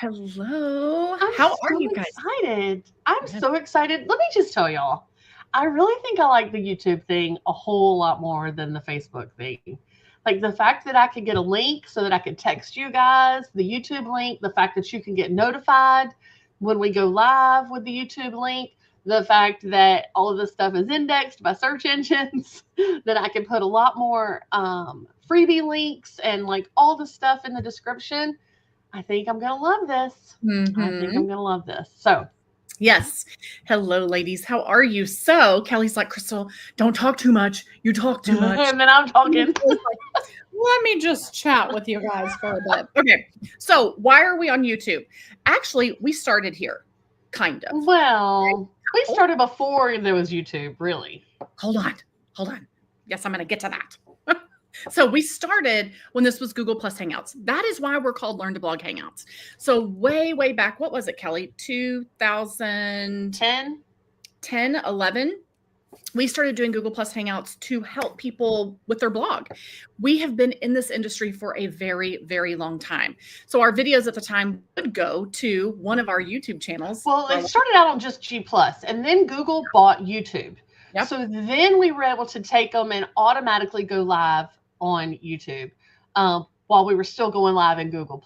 Hello. I'm How so are you guys? excited. I'm Yes. so excited. Let me just tell y'all, I really think I like the YouTube thing a whole lot more than the Facebook thing. Like the fact that I could get a link so that I could text you guys, the YouTube link, the fact that you can get notified when we go live with the YouTube link, the fact that all of this stuff is indexed by search engines, that I can put a lot more freebie links and like all the stuff in the description. I think I'm going to love this. I think I'm Mm-hmm. going to love this. So, Yes. Hello, ladies. How are you? So Kelly's like, Crystal, don't talk too much. You talk too much. and then I'm talking. Let me just chat with you guys for a bit. Okay. So why are we on YouTube? Actually, we started here, kind of. Well, we started before there was YouTube, really. Hold on. Hold on. Yes, I'm going to get to that. So we started when this was Google Plus Hangouts. That is why we're called Learn to Blog Hangouts. So way, way back, what was it, Kelly? 2010, 10. 11. We started doing Google Plus Hangouts to help people with their blog. We have been in this industry for a very, very long time. So our videos at the time would go to one of our YouTube channels. Well, it started out on just G+, and then Google bought YouTube. Yep. So then we were able to take them and automatically go live on YouTube while we were still going live in Google+.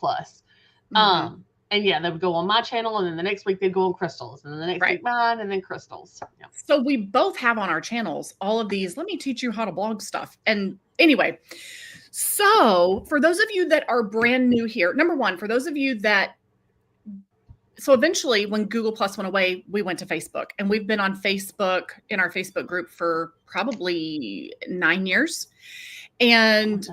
And yeah, they would go on my channel, and then the next week they'd go on Crystal's, and then the next week mine, and then Crystal's. Yeah. So we both have on our channels all of these, let me teach you how to blog stuff. And anyway, so for those of you that are brand new here, number one, for those of you that, so eventually when Google Plus went away, we went to Facebook, and we've been on Facebook in our Facebook group for probably 9 years. And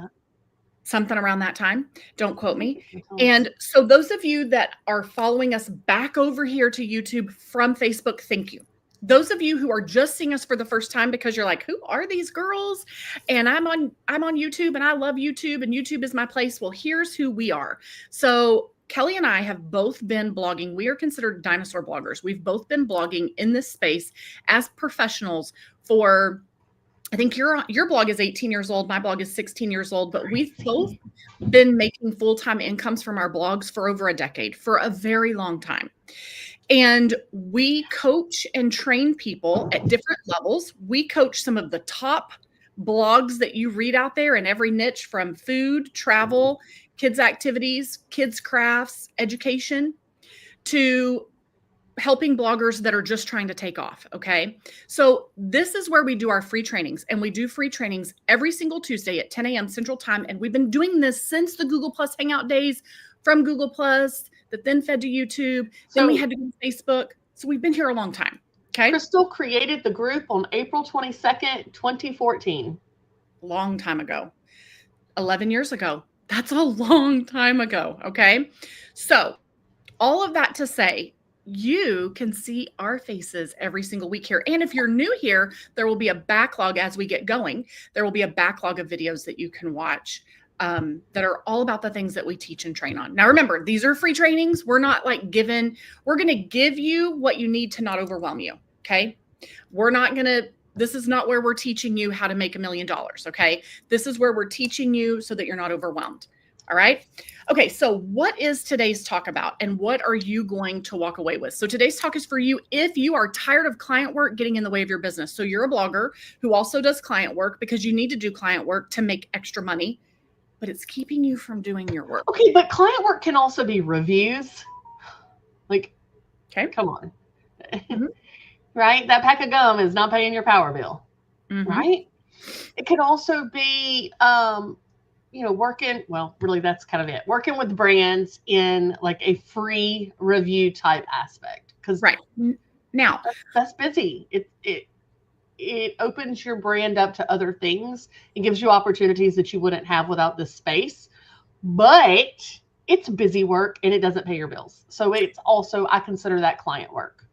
something around that time. Don't quote me. And so those of you that are following us back over here to YouTube from Facebook, thank you. Those of you who are just seeing us for the first time because you're like, who are these girls? And I'm on YouTube and I love YouTube and YouTube is my place. Well, here's who we are. So Kelly and I have both been blogging. We are considered dinosaur bloggers. We've both been blogging in this space as professionals for, I think your blog is 18 years old. My blog is 16 years old, but we've both been making full-time incomes from our blogs for over a decade, for a very long time. And we coach and train people at different levels. We coach some of the top blogs that you read out there in every niche, from food, travel, kids activities, kids crafts, education, to helping bloggers that are just trying to take off. Okay. So this is where we do our free trainings, and we do free trainings every single Tuesday at 10 a.m. Central Time. And we've been doing this since the Google Plus Hangout days, from Google Plus that then fed to YouTube. Then we had to go to Facebook. So we've been here a long time. Okay. Crystal created the group on April 22nd, 2014. Long time ago. 11 years ago. That's a long time ago. Okay. So all of that to say, you can see our faces every single week here. And if you're new here, there will be a backlog as we get going. There will be a backlog of videos that you can watch that are all about the things that we teach and train on. Now, remember, these are free trainings. We're not like we're going to give you what you need to not overwhelm you. Okay. This is not where we're teaching you how to make $1 million. Okay. This is where we're teaching you so that you're not overwhelmed. All right. Okay. So what is today's talk about, and what are you going to walk away with? So today's talk is for you if you are tired of client work getting in the way of your business. So you're a blogger who also does client work because you need to do client work to make extra money, but it's keeping you from doing your work. Okay. But client work can also be reviews. Like, okay, come on. Mm-hmm. Right? That pack of gum is not paying your power bill. Mm-hmm. Right? It could also be, working, well, really that's kind of it. Working with brands in like a free review type aspect. Because right now that's busy. It opens your brand up to other things. It gives you opportunities that you wouldn't have without this space. But it's busy work and it doesn't pay your bills. So it's also, I consider that client work.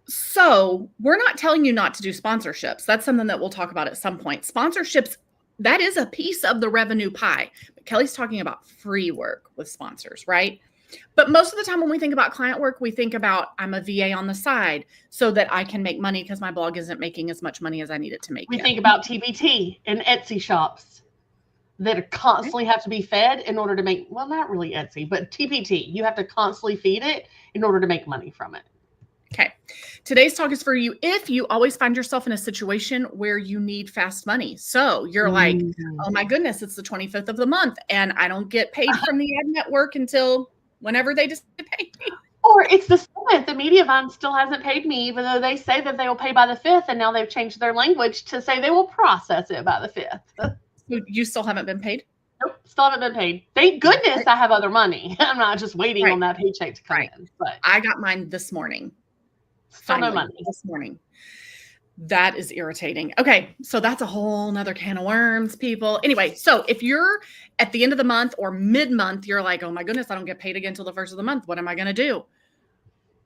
So we're not telling you not to do sponsorships. That's something that we'll talk about at some point. Sponsorships, that is a piece of the revenue pie. But Kelly's talking about free work with sponsors, right? But most of the time when we think about client work, we think about I'm a VA on the side so that I can make money because my blog isn't making as much money as I need it to make. We think about TBT and Etsy shops. that constantly have to be fed in order to make, well, not really Etsy, but TPT. You have to constantly feed it in order to make money from it. Okay. Today's talk is for you if you always find yourself in a situation where you need fast money. So you're like, oh my goodness, it's the 25th of the month and I don't get paid from the ad network until whenever they just pay me. Or it's the 7th. The Mediavine still hasn't paid me, even though they say that they will pay by the 5th. And now they've changed their language to say they will process it by the 5th. You still haven't been paid? Nope, still haven't been paid. Thank goodness I have other money. I'm not just waiting on that paycheck to come in. But I got mine this morning. Still no money. This morning. That is irritating. Okay, so that's a whole nother can of worms, people. Anyway, so if you're at the end of the month or mid-month, you're like, oh my goodness, I don't get paid again until the first of the month. What am I going to do?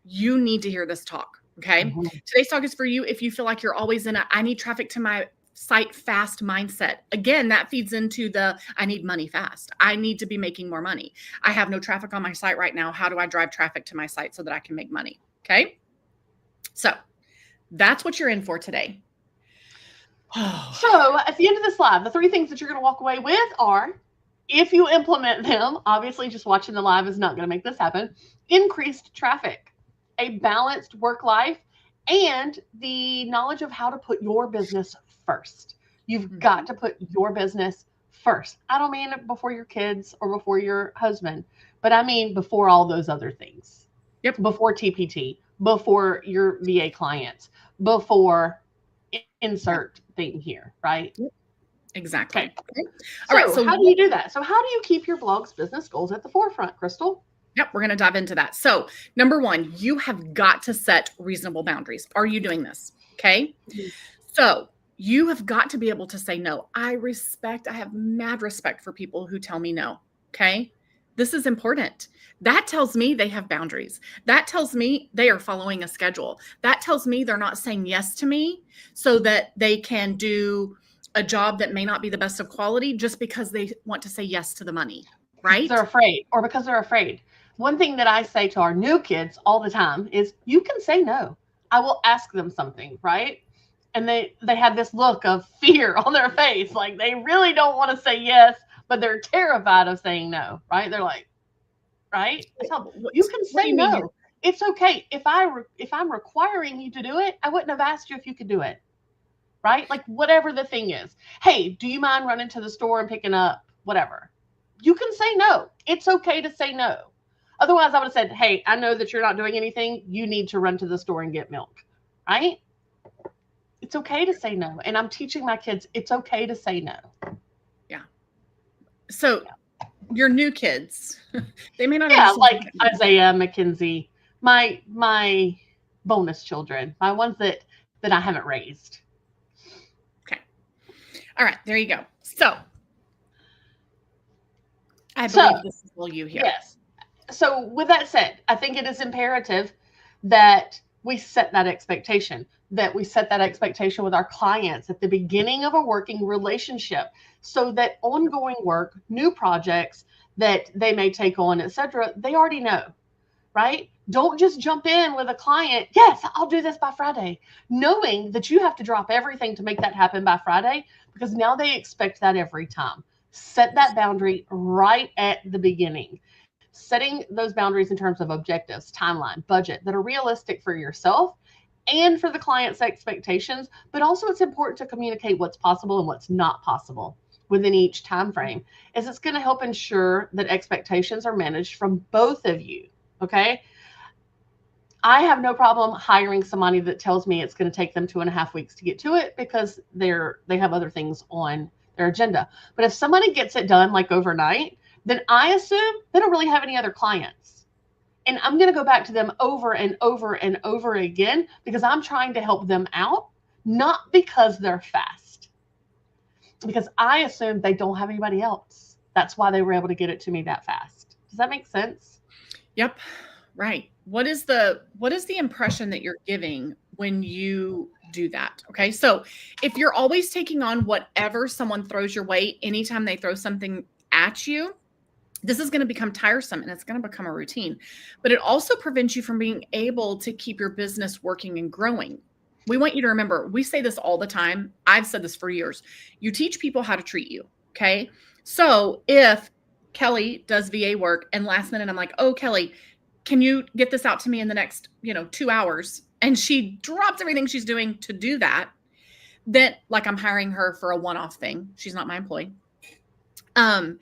You need to hear this talk, okay? Mm-hmm. Today's talk is for you if you feel like you're always in a I need traffic to my site fast mindset. Again, that feeds into the I need money fast. I need to be making more money. I have no traffic on my site right now. How do I drive traffic to my site so that I can make money? Okay? So that's what you're in for today. So at the end of this live, the 3 things that you're going to walk away with are, if you implement them, obviously just watching the live is not going to make this happen, increased traffic, a balanced work life, and the knowledge of how to put your business first. You've got to put your business first. I don't mean before your kids or before your husband, but I mean before all those other things. Yep. Before TPT, before your VA clients, before insert thing here, right? Yep. Exactly. Okay. All right. So how do you do that? So how do you keep your blog's business goals at the forefront, Crystal? Yep, we're going to dive into that. So number 1, you have got to set reasonable boundaries. Are you doing this? Okay. Mm-hmm. So you have got to be able to say no. I have mad respect for people who tell me no. Okay. This is important. That tells me they have boundaries. That tells me they are following a schedule. That tells me they're not saying yes to me so that they can do a job that may not be the best of quality just because they want to say yes to the money, right? They're afraid, or because they're afraid. One thing that I say to our new kids all the time is, you can say no. I will ask them something, right? And they have this look of fear on their face. Like they really don't want to say yes, but they're terrified of saying no, right? They're like, right? You can say no. It's okay. If I'm requiring you to do it, I wouldn't have asked you if you could do it, right? Like whatever the thing is. Hey, do you mind running to the store and picking up whatever? You can say no. It's okay to say no. Otherwise, I would have said, hey, I know that you're not doing anything. You need to run to the store and get milk, right? It's okay to say no. And I'm teaching my kids, it's okay to say no. Yeah. So your new kids, they may not. Yeah, like Isaiah, Mackenzie, my bonus children, my ones that I haven't raised. Okay. All right. There you go. So I believe this is all you here. Yes. So with that said, I think it is imperative that we set that expectation, with our clients at the beginning of a working relationship, so that ongoing work, new projects that they may take on, etc., they already know, right? Don't just jump in with a client. Yes, I'll do this by Friday, knowing that you have to drop everything to make that happen by Friday, because now they expect that every time. Set that boundary right at the beginning. Setting those boundaries in terms of objectives, timeline, budget that are realistic for yourself and for the client's expectations, but also it's important to communicate what's possible and what's not possible within each time frame, as it's going to help ensure that expectations are managed from both of you. Okay. I have no problem hiring somebody that tells me it's going to take them 2.5 weeks to get to it because they have other things on their agenda. But if somebody gets it done like overnight, then I assume they don't really have any other clients. And I'm going to go back to them over and over and over again because I'm trying to help them out, not because they're fast. Because I assume they don't have anybody else. That's why they were able to get it to me that fast. Does that make sense? Yep. Right. What is the impression that you're giving when you do that? Okay. So if you're always taking on whatever someone throws your way, anytime they throw something at you, this is going to become tiresome and it's going to become a routine. But it also prevents you from being able to keep your business working and growing. We want you to remember, we say this all the time. I've said this for years. You teach people how to treat you. Okay. So if Kelli does VA work and last minute I'm like, oh, Kelli, can you get this out to me in the next, 2 hours? And she drops everything she's doing to do that. Then like I'm hiring her for a one-off thing. She's not my employee. Then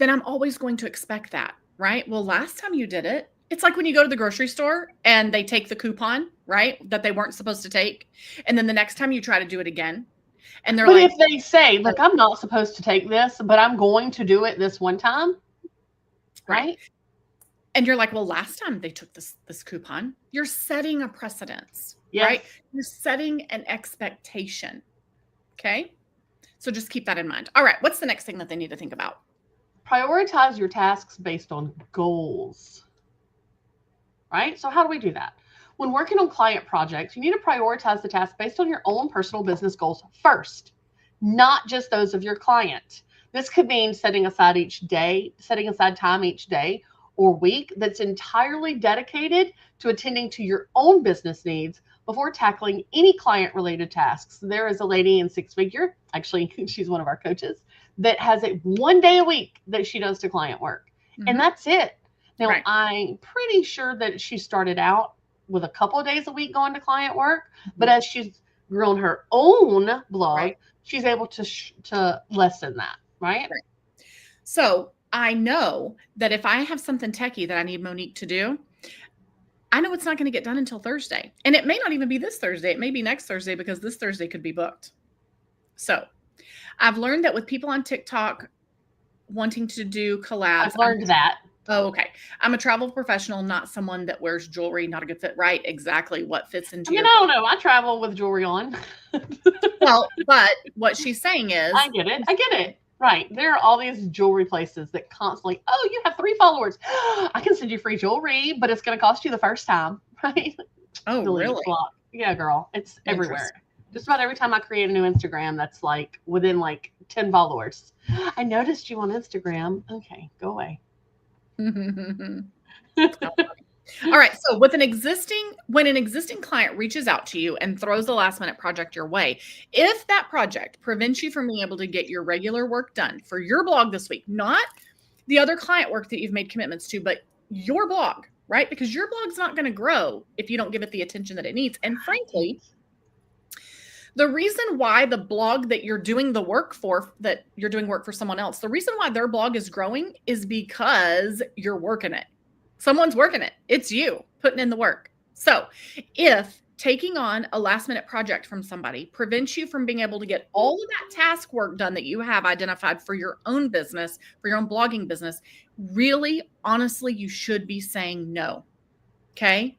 I'm always going to expect that, right? Well, last time you did it, it's like when you go to the grocery store and they take the coupon, right? That they weren't supposed to take. And then the next time you try to do it again. And they're But like, if they say, look, I'm not supposed to take this, but I'm going to do it this one time, right? And you're like, well, last time they took this coupon, you're setting a precedence, Yes. right? You're setting an expectation. Okay. So just keep that in mind. All right. What's the next thing that they need to think about? Prioritize your tasks based on goals, right? So how do we do that? When working on client projects, you need to prioritize the tasks based on your own personal business goals first, not just those of your client. This could mean setting aside time each day or week that's entirely dedicated to attending to your own business needs before tackling any client-related tasks. There is a lady in Six Figure, actually, she's one of our coaches, that has it one day a week that she does to client work. Mm-hmm. And that's it. Now, right. I'm pretty sure that she started out with a couple of days a week going to client work, but as she's grown her own blog, right. she's able to lessen that, right? So I know that if I have something techie that I need Monique to do, I know it's not going to get done until Thursday. And it may not even be this Thursday. It may be next Thursday because this Thursday could be booked. So I've learned that with people on TikTok wanting to do collabs. I've learned that. Oh, okay. I'm a travel professional, not someone that wears jewelry, not a good fit. Right. Exactly. What fits into your... I don't know. I travel with jewelry on. Well, but what she's saying is... I get it. Right. There are all these jewelry places that constantly, oh, you have 3 followers. I can send you free jewelry, but it's going to cost you the first time. Right. Oh, really? Yeah, girl. It's everywhere. Just about every time I create a new Instagram, that's like within like 10 followers. I noticed you on Instagram. Okay, go away. All right. So when an existing client reaches out to you and throws a last minute project your way, if that project prevents you from being able to get your regular work done for your blog this week, not the other client work that you've made commitments to, but your blog, right? Because your blog's not going to grow if you don't give it the attention that it needs. And frankly, the reason why the blog that you're doing the work for, that you're doing work for someone else, the reason why their blog is growing is because you're working it. Someone's working it. It's you putting in the work. So if taking on a last minute project from somebody prevents you from being able to get all of that task work done that you have identified for your own business, for your own blogging business, really, honestly, you should be saying no. Okay.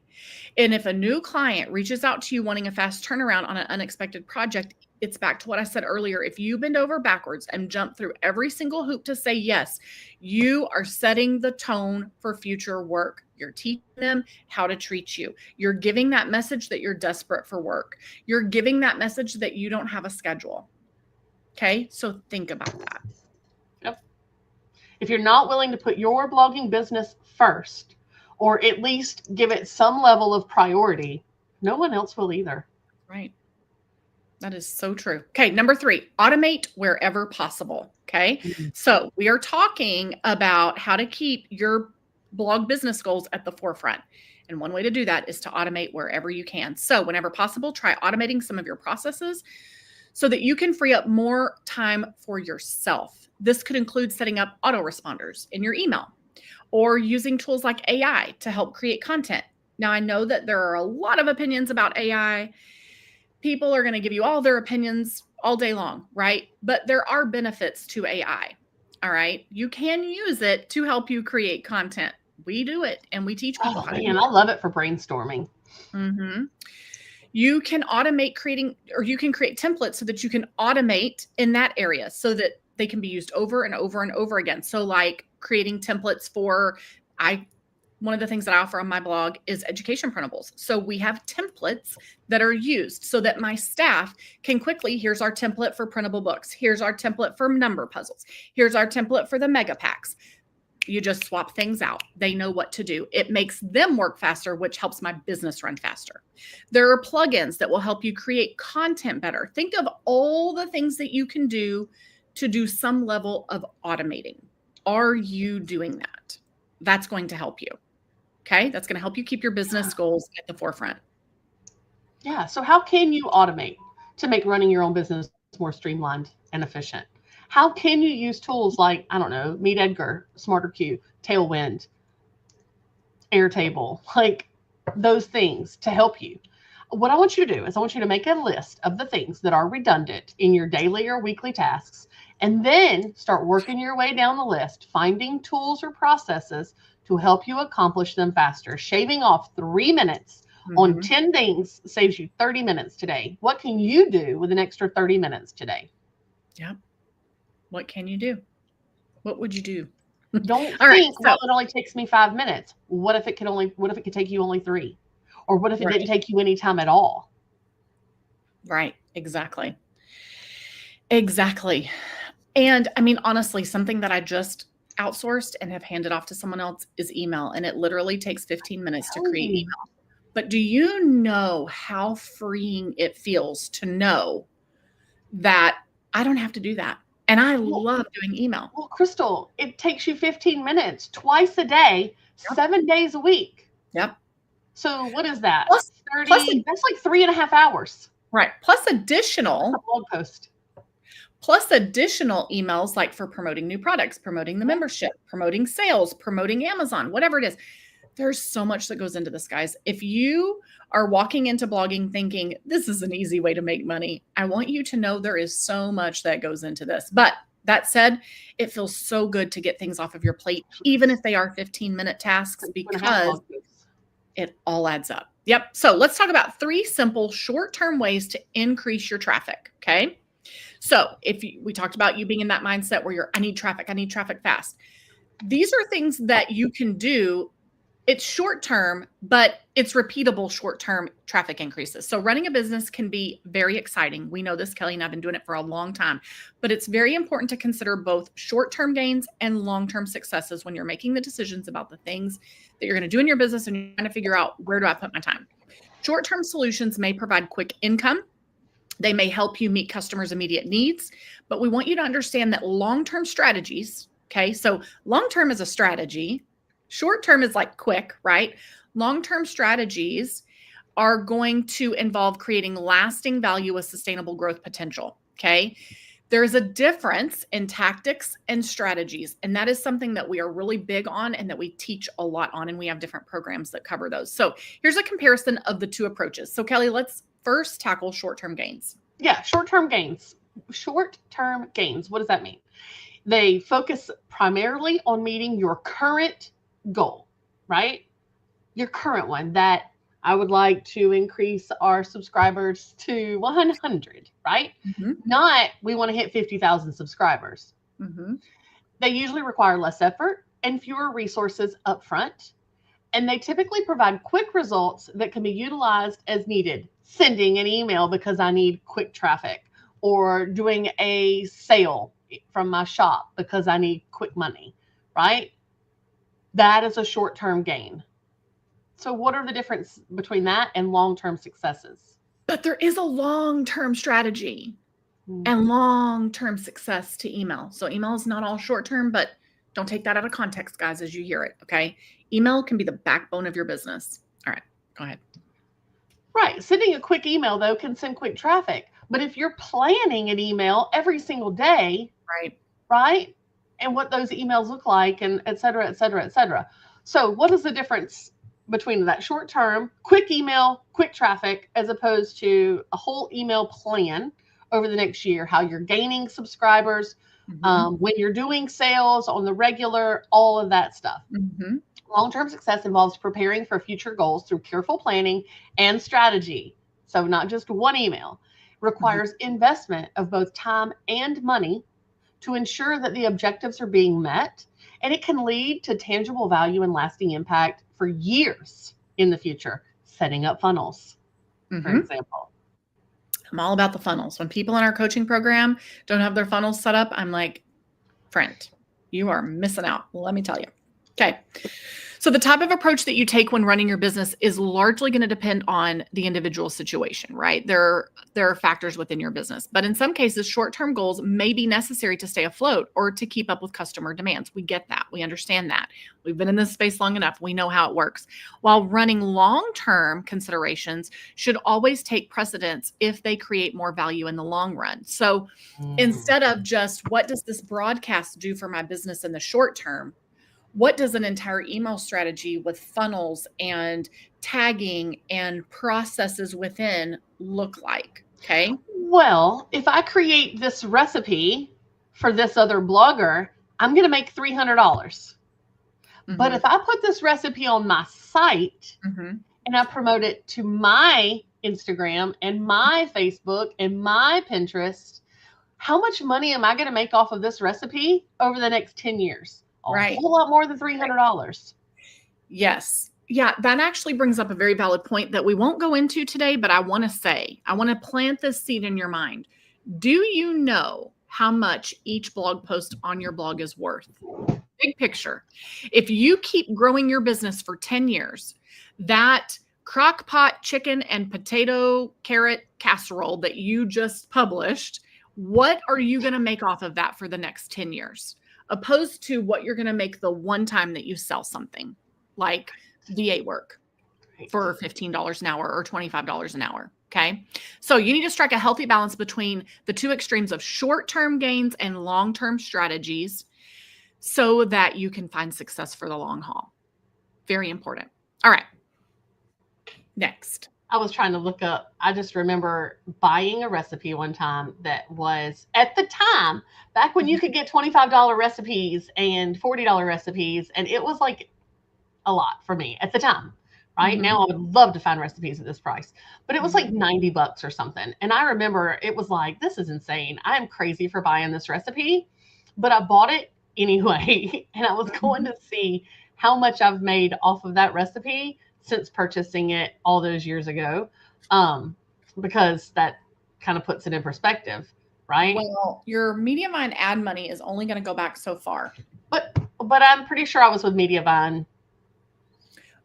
And if a new client reaches out to you wanting a fast turnaround on an unexpected project, it's back to what I said earlier. If you bend over backwards and jump through every single hoop to say yes, you are setting the tone for future work. You're teaching them how to treat you. You're giving that message that you're desperate for work. You're giving that message that you don't have a schedule. Okay. So think about that. Yep. If you're not willing to put your blogging business first, or at least give it some level of priority, no one else will either. Right. That is so true. Okay. Number 3, automate wherever possible. Okay. Mm-hmm. So we are talking about how to keep your blog business goals at the forefront. And one way to do that is to automate wherever you can. So whenever possible, try automating some of your processes so that you can free up more time for yourself. This could include setting up autoresponders in your email, or using tools like AI to help create content. Now, I know that there are a lot of opinions about AI. People are going to give you all their opinions all day long, right? But there are benefits to AI, all right? You can use it to help you create content. We do it, and we teach people how to do it. And I love it for brainstorming. Mm-hmm. You can automate you can create templates so that you can automate in that area so that they can be used over and over and over again. So like creating templates for, one of the things that I offer on my blog is education printables. So we have templates that are used so that my staff can quickly, here's our template for printable books. Here's our template for number puzzles. Here's our template for the mega packs. You just swap things out. They know what to do. It makes them work faster, which helps my business run faster. There are plugins that will help you create content better. Think of all the things that you can do to do some level of automating. Are you doing that? That's going to help you. Okay. That's going to help you keep your business goals at the forefront. Yeah. So how can you automate to make running your own business more streamlined and efficient? How can you use tools like, I don't know, Meet Edgar, SmarterQ, Tailwind, Airtable, like those things to help you? What I want you to do is I want you to make a list of the things that are redundant in your daily or weekly tasks, and then start working your way down the list, finding tools or processes to help you accomplish them faster. Shaving off 3 minutes on 10 things saves you 30 minutes today. What can you do with an extra 30 minutes today? Yeah. What can you do? What would you do? Don't All think, right, well, it only takes me 5 minutes. What if it could take you only 3? Or what if it didn't take you any time at all? Right. Exactly. Exactly. And I mean, honestly, something that I just outsourced and have handed off to someone else is email. And it literally takes 15 minutes to create email. But do you know how freeing it feels to know that I don't have to do that? And I love doing email. Well, Crystal, it takes you 15 minutes twice a day, 7 days a week. Yep. So what is that? Plus 30, that's like 3.5 hours. Right. Plus additional blog post. Plus additional emails like for promoting new products, promoting the membership, promoting sales, promoting Amazon, whatever it is. There's so much that goes into this, guys. If you are walking into blogging thinking this is an easy way to make money, I want you to know there is so much that goes into this. But that said, it feels so good to get things off of your plate, even if they are 15-minute tasks, because it all adds up. Yep. So let's talk about 3 simple short-term ways to increase your traffic. Okay. So we talked about you being in that mindset where I need traffic fast. These are things that you can do. It's short-term, but it's repeatable short-term traffic increases. So running a business can be very exciting. We know this, Kelli, and I've been doing it for a long time, but it's very important to consider both short-term gains and long-term successes when you're making the decisions about the things that you're going to do in your business and you're trying to figure out, where do I put my time? Short-term solutions may provide quick income. They may help you meet customers' immediate needs, but we want you to understand that long-term strategies, okay? So long-term is a strategy. Short-term is like quick, right? Long-term strategies are going to involve creating lasting value with sustainable growth potential, okay? There's a difference in tactics and strategies, and that is something that we are really big on and that we teach a lot on, and we have different programs that cover those. So here's a comparison of the 2 approaches. So Kelli, let's first tackle short-term gains. Yeah, short-term gains. Short-term gains, what does that mean? They focus primarily on meeting your current goal, right? Your current one, that I would like to increase our subscribers to 100, right? Not we want to hit 50,000 subscribers. They usually require less effort and fewer resources up front, and they typically provide quick results that can be utilized as needed. Sending an email because I need quick traffic, or doing a sale from my shop because I need quick money, right? That is a short-term gain. So what are the difference between that and long-term successes? But there is a long-term strategy and long-term success to email. So email is not all short-term, but don't take that out of context, guys, as you hear it, okay? Email can be the backbone of your business. All right, go ahead. Right. Sending a quick email, though, can send quick traffic. But if you're planning an email every single day, right? And what those emails look like, and et cetera, et cetera, et cetera. So what is the difference between that short-term, quick email, quick traffic, as opposed to a whole email plan over the next year, how you're gaining subscribers, when you're doing sales on the regular, all of that stuff. Long-term success involves preparing for future goals through careful planning and strategy. So not just one email. Requires investment of both time and money to ensure that the objectives are being met, and it can lead to tangible value and lasting impact for years in the future. Setting up funnels, for example. I'm all about the funnels. When people in our coaching program don't have their funnels set up, I'm like, friend, you are missing out. Let me tell you. Okay. So the type of approach that you take when running your business is largely going to depend on the individual situation, right? There are factors within your business, but in some cases, short-term goals may be necessary to stay afloat or to keep up with customer demands. We get that. We understand that. We've been in this space long enough. We know how it works. While running long-term considerations should always take precedence if they create more value in the long run. So instead of just what does this broadcast do for my business in the short term, what does an entire email strategy with funnels and tagging and processes within look like? Okay. Well, if I create this recipe for this other blogger, I'm going to make $300. But if I put this recipe on my site and I promote it to my Instagram and my Facebook and my Pinterest, how much money am I going to make off of this recipe over the next 10 years? A whole lot more than $300. Yes. Yeah, that actually brings up a very valid point that we won't go into today, but I want to plant this seed in your mind. Do you know how much each blog post on your blog is worth? Big picture. If you keep growing your business for 10 years, that crock pot chicken and potato carrot casserole that you just published, what are you going to make off of that for the next 10 years? Opposed to what you're going to make the one time that you sell something like VA work for $15 an hour or $25 an hour. Okay. So you need to strike a healthy balance between the two extremes of short-term gains and long-term strategies so that you can find success for the long haul. Very important. All right. Next. I was trying to look up, I just remember buying a recipe one time that was at the time, back when you could get $25 recipes and $40 recipes. And it was like a lot for me at the time, right? Now I would love to find recipes at this price, but it was like $90 or something. And I remember it was like, this is insane. I'm crazy for buying this recipe, but I bought it anyway. And I was going to see how much I've made off of that recipe since purchasing it all those years ago, because that kind of puts it in perspective, right? Well, your Mediavine ad money is only going to go back so far. But I'm pretty sure I was with Mediavine.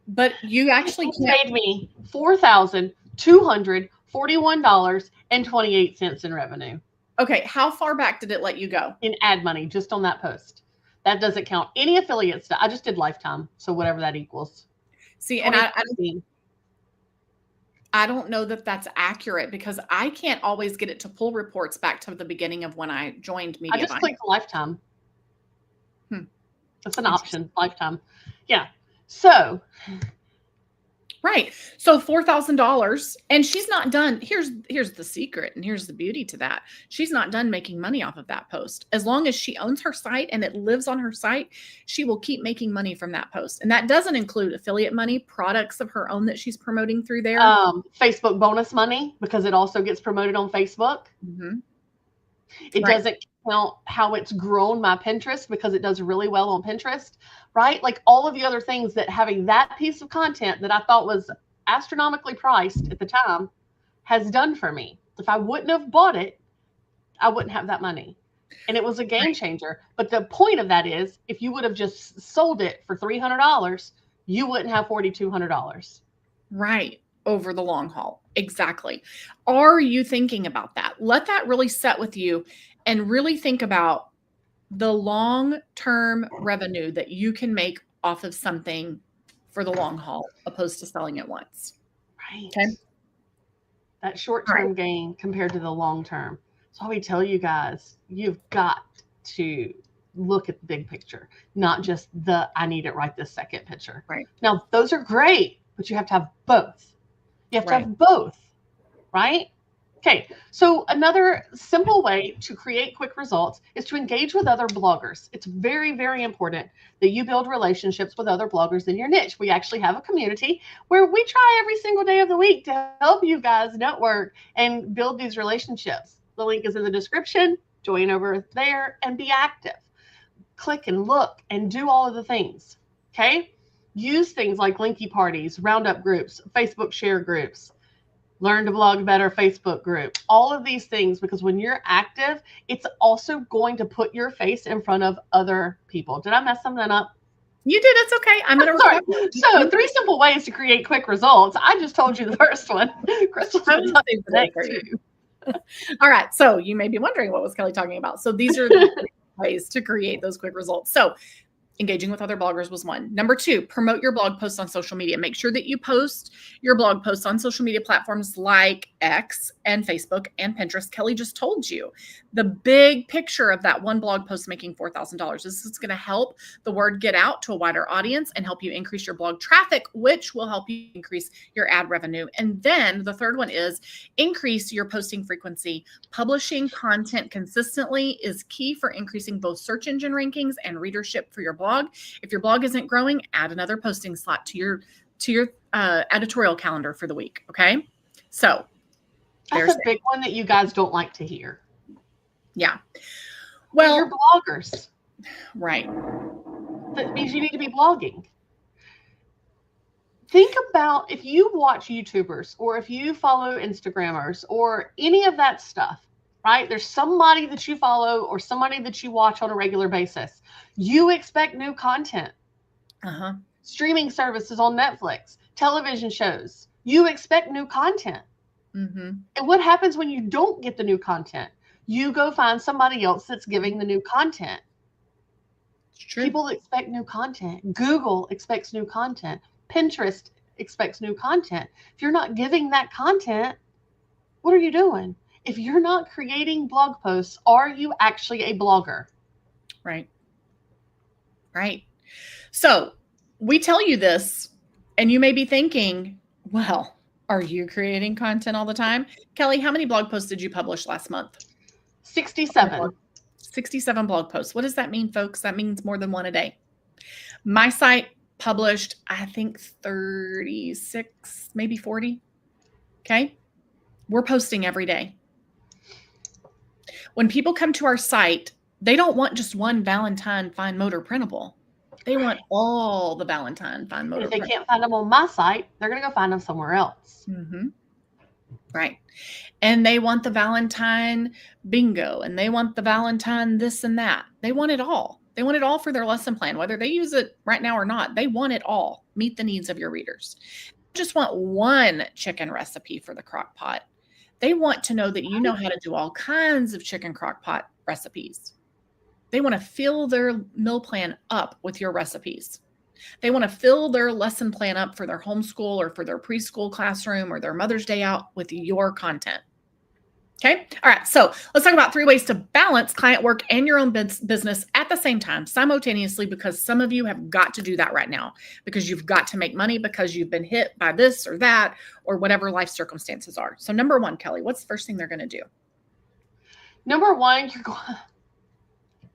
But you actually paid me $4,241.28 in revenue. Okay, how far back did it let you go? In ad money, just on that post. That doesn't count any affiliate stuff. I just did lifetime, so whatever that equals. See, and I don't know that that's accurate because I can't always get it to pull reports back to the beginning of when I joined Mediavine. I just clicked lifetime. That's an option, lifetime. Yeah. So. Right. So $4,000, and she's not done. Here's the secret, and here's the beauty to that. She's not done making money off of that post. As long as she owns her site and it lives on her site, she will keep making money from that post. And that doesn't include affiliate money, products of her own that she's promoting through there. Facebook bonus money, because it also gets promoted on Facebook. It doesn't count how it's grown my Pinterest, because it does really well on Pinterest, right? Like all of the other things that having that piece of content that I thought was astronomically priced at the time has done for me. If I wouldn't have bought it, I wouldn't have that money. And it was a game changer. But the point of that is, if you would have just sold it for $300, you wouldn't have $4,200. Right. Over the long haul. Exactly. Are you thinking about that? Let that really set with you and really think about the long-term revenue that you can make off of something for the long haul, opposed to selling it once. Right. Okay. That short-term gain compared to the long-term. So we tell you guys, you've got to look at the big picture, not just the I need it right this second picture. Right. Now, those are great, but you have to have both. You have to have both, right? Okay, so another simple way to create quick results is to engage with other bloggers. It's very, very important that you build relationships with other bloggers in your niche. We actually have a community where we try every single day of the week to help you guys network and build these relationships. The link is in the description. Join over there and be active. Click and look and do all of the things, okay? Use things like Linky parties, roundup groups, Facebook share groups, Learn to Blog Better Facebook group, all of these things, because when you're active, it's also going to put your face in front of other people. Did I mess something up? You did. It's okay. I'm going to Sorry. record. So 3 simple ways to create quick results. I just told you the first one. Crystal's going to tell you the next 2. All right. So you may be wondering, what was Kelli talking about? So these are the ways to create those quick results. So engaging with other bloggers was one. Number 2, promote your blog posts on social media. Make sure that you post your blog posts on social media platforms like X and Facebook and Pinterest. Kelli just told you the big picture of that one blog post making $4,000. This is going to help the word get out to a wider audience and help you increase your blog traffic, which will help you increase your ad revenue. And then the third one is increase your posting frequency. Publishing content consistently is key for increasing both search engine rankings and readership for your blog. If your blog isn't growing, add another posting slot to your editorial calendar for the week. Okay. So that's a big one that you guys don't like to hear. Yeah. Well, you're bloggers. Right. That means you need to be blogging. Think about if you watch YouTubers or if you follow Instagrammers or any of that stuff, right? There's somebody that you follow or somebody that you watch on a regular basis. You expect new content. Streaming services on Netflix, television shows. You expect new content. And what happens when you don't get the new content? You go find somebody else that's giving the new content. It's true. People expect new content. Google expects new content. Pinterest expects new content. If you're not giving that content, what are you doing? If you're not creating blog posts, are you actually a blogger? Right. Right. So we tell you this, and you may be thinking, well, are you creating content all the time? Kelli, how many blog posts did you publish last month? 67. 67 blog posts. What does that mean, folks? That means more than one a day. My site published, I think 36, maybe 40. Okay. We're posting every day. When people come to our site, they don't want just one Valentine fine motor printable. They want all the Valentine fine motor. If they can't find them on my site, they're going to go find them somewhere else. Right. And they want the Valentine bingo, and they want the Valentine this and that. They want it all. They want it all for their lesson plan, whether they use it right now or not. They want it all. Meet the needs of your readers. They just want one chicken recipe for the crock pot. They want to know that you know how to do all kinds of chicken crock pot recipes. They want to fill their meal plan up with your recipes. They want to fill their lesson plan up for their homeschool or for their preschool classroom or their Mother's Day out with your content. Okay. All right. So let's talk about 3 ways to balance client work and your own business at the same time, simultaneously, because some of you have got to do that right now because you've got to make money because you've been hit by this or that or whatever life circumstances are. So number 1, Kelli, what's the first thing they're going to do? Number 1, you're going,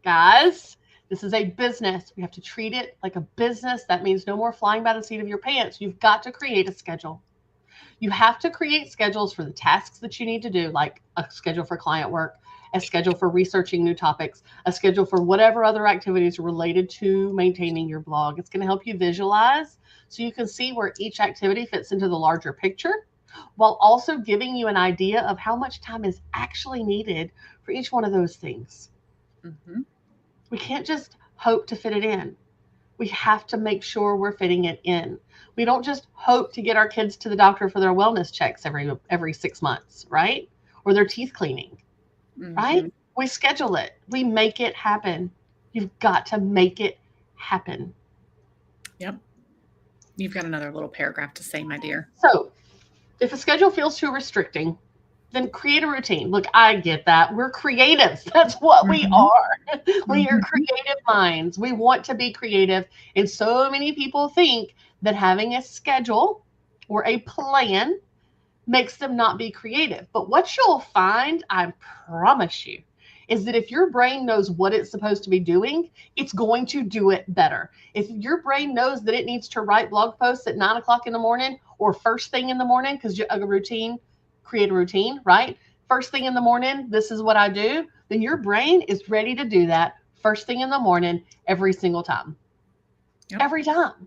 guys, this is a business. We have to treat it like a business. That means no more flying by the seat of your pants. You've got to create a schedule. You have to create schedules for the tasks that you need to do, like a schedule for client work, a schedule for researching new topics, a schedule for whatever other activities are related to maintaining your blog. It's going to help you visualize so you can see where each activity fits into the larger picture, while also giving you an idea of how much time is actually needed for each one of those things. We can't just hope to fit it in. We have to make sure we're fitting it in. We don't just hope to get our kids to the doctor for their wellness checks every 6 months, right? Or their teeth cleaning, right? We schedule it. We make it happen. You've got to make it happen. Yep. You've got another little paragraph to say, my dear. So if a schedule feels too restricting, then create a routine. Look, I get that. We're creatives. That's what we are. We are creative minds. We want to be creative. And so many people think that having a schedule or a plan makes them not be creative. But what you'll find, I promise you, is that if your brain knows what it's supposed to be doing, it's going to do it better. If your brain knows that it needs to write blog posts at 9 o'clock in the morning or first thing in the morning, because a routine, create a routine, right? First thing in the morning, this is what I do. Then your brain is ready to do that first thing in the morning every single time. Every time.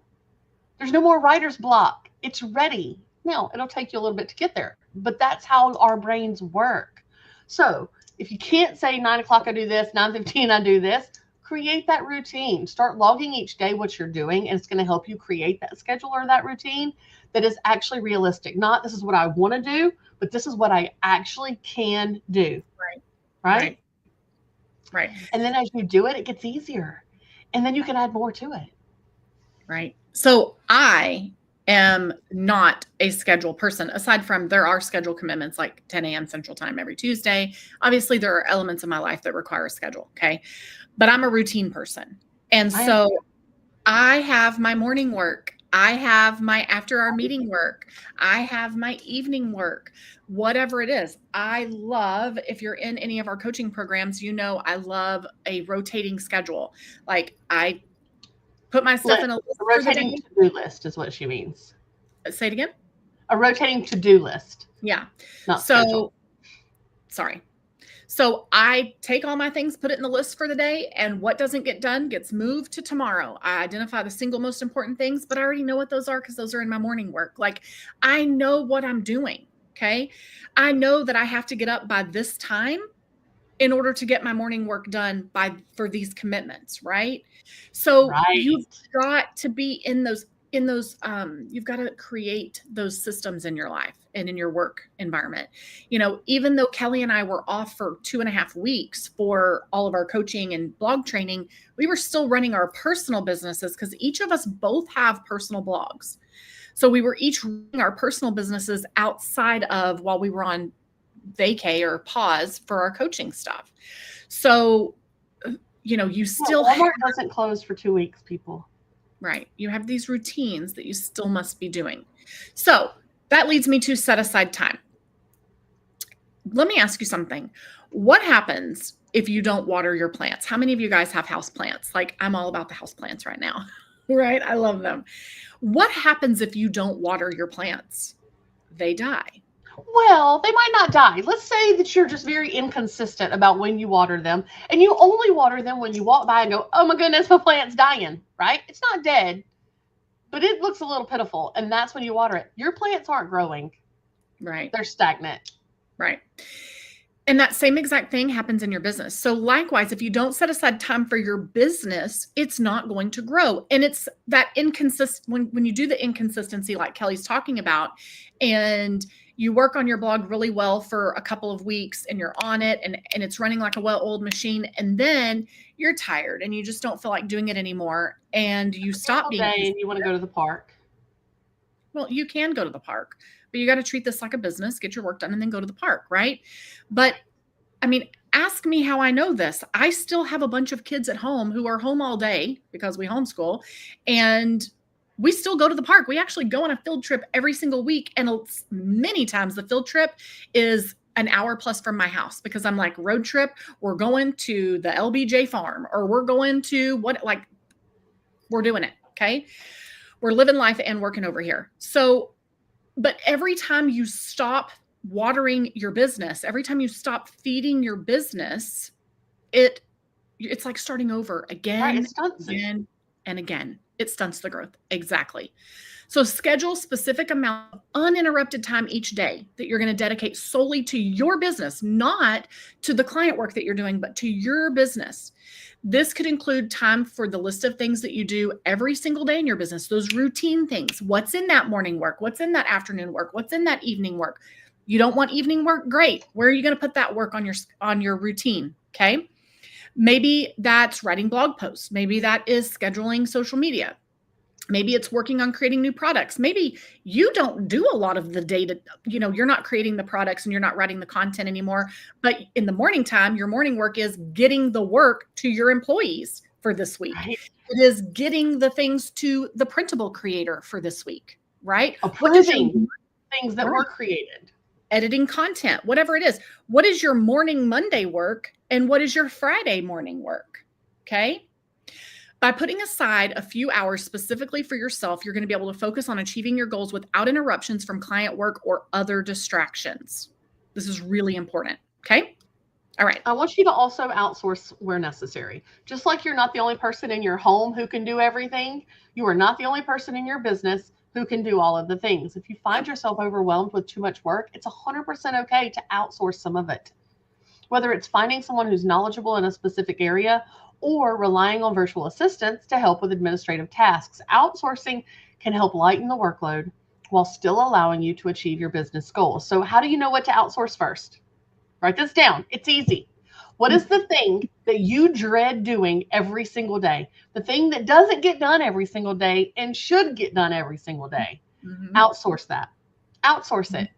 There's no more writer's block. It's ready. Now, it'll take you a little bit to get there, but that's how our brains work. So if you can't say 9 o'clock I do this, 9:15 I do this, create that routine. Start logging each day what you're doing, and it's going to help you create that schedule or that routine that is actually realistic. Not this is what I want to do, but this is what I actually can do. Right? Right. And then as you do it, it gets easier. And then you can add more to it. Right. So I am not a schedule person, aside from there are schedule commitments like 10 a.m. Central Time every Tuesday. Obviously, there are elements of my life that require a schedule. Okay. But I'm a routine person. And so I have my morning work. I have my after our meeting work. I have my evening work, whatever it is. I love, if you're in any of our coaching programs, you know, I love a rotating schedule. Like I put my stuff in a list. A rotating to-do list is what she means. Say it again. A rotating to-do list. Yeah. Not schedule. Sorry. So I take all my things, put it in the list for the day, and what doesn't get done gets moved to tomorrow. I identify the single most important things, but I already know what those are because those are in my morning work. Like I know what I'm doing. Okay. I know that I have to get up by this time in order to get my morning work done for these commitments. Right. So you've got to be in those, you've got to create those systems in your life and in your work environment. You know, even though Kelli and I were off for 2.5 weeks for all of our coaching and blog training, we were still running our personal businesses because each of us both have personal blogs. So we were each running our personal businesses outside of while we were on vacay or pause for our coaching stuff. So, you know, you still Walmart doesn't close for 2 weeks, people. Right. You have these routines that you still must be doing. So that leads me to set aside time. Let me ask you something. What happens if you don't water your plants? How many of you guys have house plants? Like I'm all about the house plants right now, right? I love them. What happens if you don't water your plants? They die. Well, they might not die. Let's say that you're just very inconsistent about when you water them, and you only water them when you walk by and go, oh my goodness, my plant's dying, right? It's not dead, but it looks a little pitiful, and that's when you water it. Your plants aren't growing. Right. They're stagnant. Right. And that same exact thing happens in your business. So likewise, if you don't set aside time for your business, it's not going to grow. And it's that inconsistent, when you do the inconsistency like Kelli's talking about, and you work on your blog really well for a couple of weeks and you're on it and it's running like a well-oiled machine. And then you're tired and you just don't feel like doing it anymore. And you stop being. And you want to go to the park. Well, you can go to the park, but you got to treat this like a business, get your work done and then go to the park. Right. But I mean, ask me how I know this. I still have a bunch of kids at home who are home all day because we homeschool, and we still go to the park. We actually go on a field trip every single week. And many times the field trip is an hour plus from my house because I'm like, road trip, we're going to the LBJ farm or we're going to we're doing it. Okay. We're living life and working over here. So, but every time you stop watering your business, every time you stop feeding your business, it's like starting over again, again, and again. It stunts the growth. Exactly. So schedule specific amount of uninterrupted time each day that you're going to dedicate solely to your business, not to the client work that you're doing, but to your business. This could include time for the list of things that you do every single day in your business, those routine things. What's in that morning work? What's in that afternoon work? What's in that evening work? You don't want evening work? Great. Where are you going to put that work on your routine? Okay. Maybe that's writing blog posts. Maybe that is scheduling social media. Maybe it's working on creating new products. Maybe you don't do a lot of the data, you're not creating the products and you're not writing the content anymore. But in the morning time, your morning work is getting the work to your employees for this week. Right. It is getting the things to the printable creator for this week, right? Approving things that were created. Editing content, whatever it is. What is your morning Monday work and what is your Friday morning work? Okay. By putting aside a few hours specifically for yourself, you're going to be able to focus on achieving your goals without interruptions from client work or other distractions. This is really important. Okay. All right. I want you to also outsource where necessary. Just like you're not the only person in your home who can do everything, you are not the only person in your business who can do all of the things. If you find yourself overwhelmed with too much work, it's 100% okay to outsource some of it. Whether it's finding someone who's knowledgeable in a specific area or relying on virtual assistants to help with administrative tasks. Outsourcing can help lighten the workload while still allowing you to achieve your business goals. So how do you know what to outsource first? Write this down. It's easy. What is the thing that you dread doing every single day? The thing that doesn't get done every single day and should get done every single day. Mhm. Outsource that. Outsource it.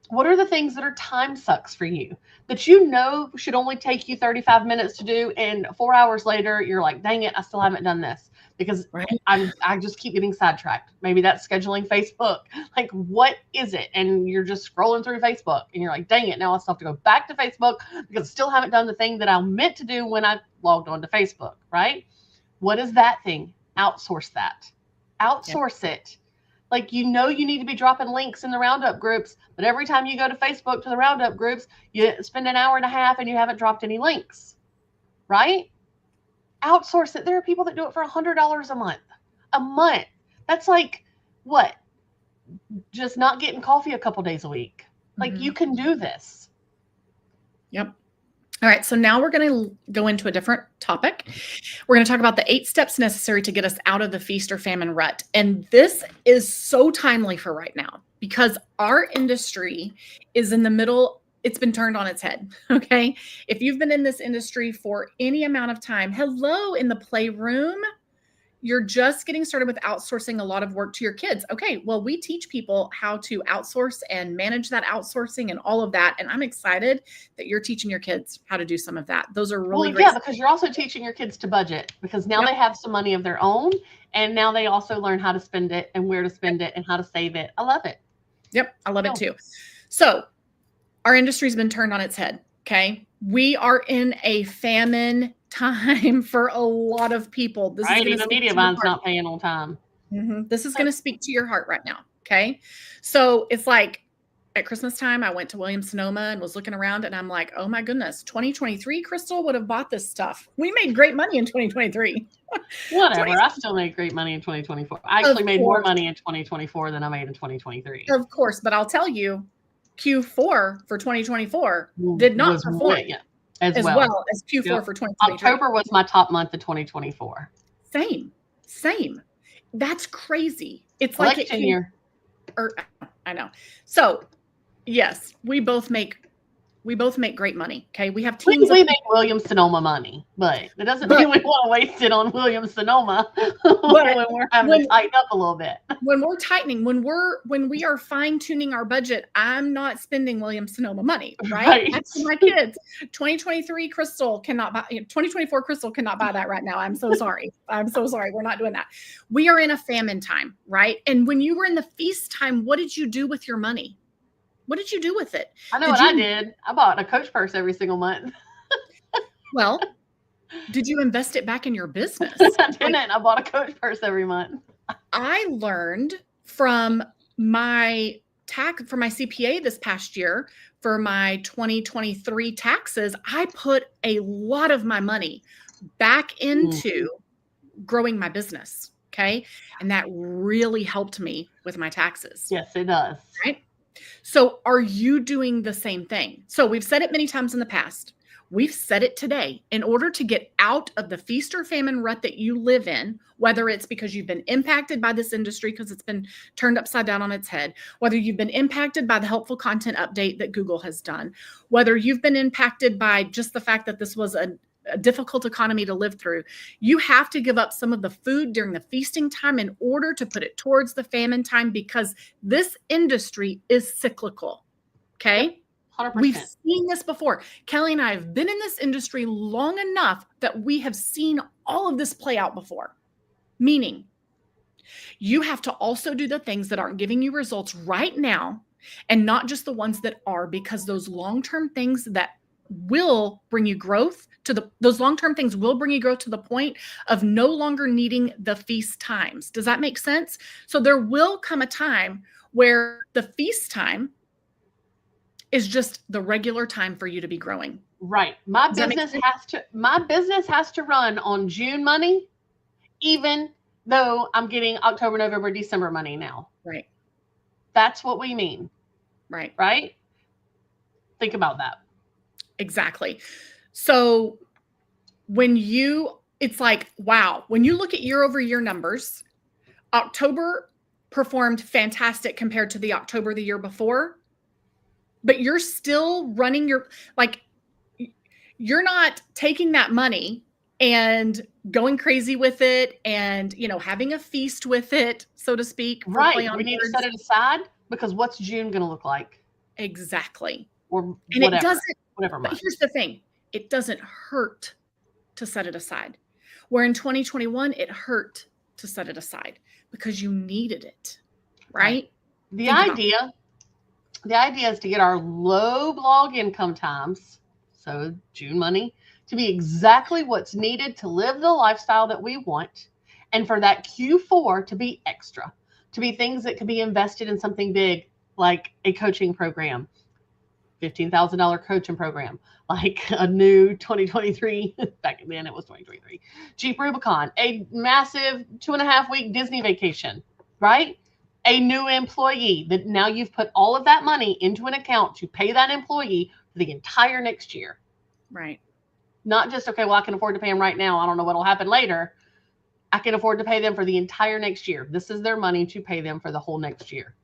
What are the things that are time sucks for you that you know should only take you 35 minutes to do, and 4 hours later you're like, dang it, I still haven't done this because Right. I just keep getting sidetracked. Maybe that's scheduling Facebook. Like, what is it? And you're just scrolling through Facebook and you're like, dang it, now I still have to go back to Facebook because I still haven't done the thing that I meant to do when I logged on to Facebook, right? What is that thing? Outsource that. Outsource it. Like, you know, you need to be dropping links in the roundup groups, but every time you go to Facebook to the roundup groups, you spend an hour and a half and you haven't dropped any links, right? Outsource it. There are people that do it for $100 a month. A month. That's like, what? Just not getting coffee a couple days a week. Like, you can do this. Yep. All right, so now we're going to go into a different topic. We're going to talk about the 8 steps necessary to get us out of the feast or famine rut. And this is so timely for right now because our industry is in the middle. It's been turned on its head, okay? If you've been in this industry for any amount of time, hello in the playroom. You're just getting started with outsourcing a lot of work to your kids. Okay, well, we teach people how to outsource and manage that outsourcing and all of that. And I'm excited that you're teaching your kids how to do some of that. Those are really great. Yeah, because you're also teaching your kids to budget, because now they have some money of their own, and now they also learn how to spend it and where to spend it and how to save it. I love it. Yep, I love it too. So our industry's been turned on its head, okay? We are in a famine time for a lot of people. This right, is even Mediavine's not paying on time. This is going to speak to your heart right now, okay? So it's like at Christmas time, I went to Williams-Sonoma and was looking around, and I'm like, oh my goodness, 2023, Crystal would have bought this stuff. We made great money in 2023. Whatever, I still made great money in 2024. I actually made more money in 2024 than I made in 2023. Of course, but I'll tell you, Q4 for 2024 did not perform as well as Q4 for 2023. October was my top month of 2024. Same. That's crazy. It's I like it tenure. I know. So, yes, we both make great money. Okay, we have teams. We make Williams-Sonoma money, but it doesn't mean we want to waste it on Williams-Sonoma when we're having to tighten up a little bit. When we're tightening, when we are fine tuning our budget, I'm not spending Williams-Sonoma money, right? That's for my kids. 2023 Crystal cannot buy. 2024 Crystal cannot buy that right now. I'm so sorry. We're not doing that. We are in a famine time, right? And when you were in the feast time, what did you do with your money? What did you do with it? I know I did. I bought a Coach purse every single month. Well, did you invest it back in your business? I didn't. I bought a Coach purse every month. I learned from my CPA this past year for my 2023 taxes. I put a lot of my money back into growing my business. Okay. And that really helped me with my taxes. Yes, it does. Right. So are you doing the same thing? So we've said it many times in the past. We've said it today. In order to get out of the feast or famine rut that you live in, whether it's because you've been impacted by this industry because it's been turned upside down on its head, whether you've been impacted by the helpful content update that Google has done, whether you've been impacted by just the fact that this was a difficult economy to live through, you have to give up some of the food during the feasting time in order to put it towards the famine time, because this industry is cyclical. Okay. 100%. We've seen this before. Kelli and I have been in this industry long enough that we have seen all of this play out before. Meaning, you have to also do the things that aren't giving you results right now, and not just the ones that are, because those long-term things that will bring you growth those long-term things will bring you growth to the point of no longer needing the feast times. Does that make sense? So there will come a time where the feast time is just the regular time for you to be growing. Right. My business has to run on June money, even though I'm getting October, November, December money now. Right. That's what we mean. Right. Think about that. Exactly. So it's like, wow, when you look at year-over-year numbers, October performed fantastic compared to the October the year before, but you're still running you're not taking that money and going crazy with it and, having a feast with it, so to speak. For play Right. on We need to words. set it aside because what's June going to look like? Exactly. Or And whatever. it doesn't, Whatever but month. here's the thing. It doesn't hurt to set it aside. Where in 2021, it hurt to set it aside because you needed it, right? The idea is to get our low blog income times, so June money, to be exactly what's needed to live the lifestyle that we want, and for that Q4 to be extra, to be things that could be invested in something big like a coaching program, $15,000 coaching program, like a new 2023, back then it was 2023, Jeep Rubicon, a massive 2.5-week Disney vacation, right? A new employee that now you've put all of that money into an account to pay that employee for the entire next year. Right. Not just, okay, well, I can afford to pay them right now. I don't know what will happen later. I can afford to pay them for the entire next year. This is their money to pay them for the whole next year.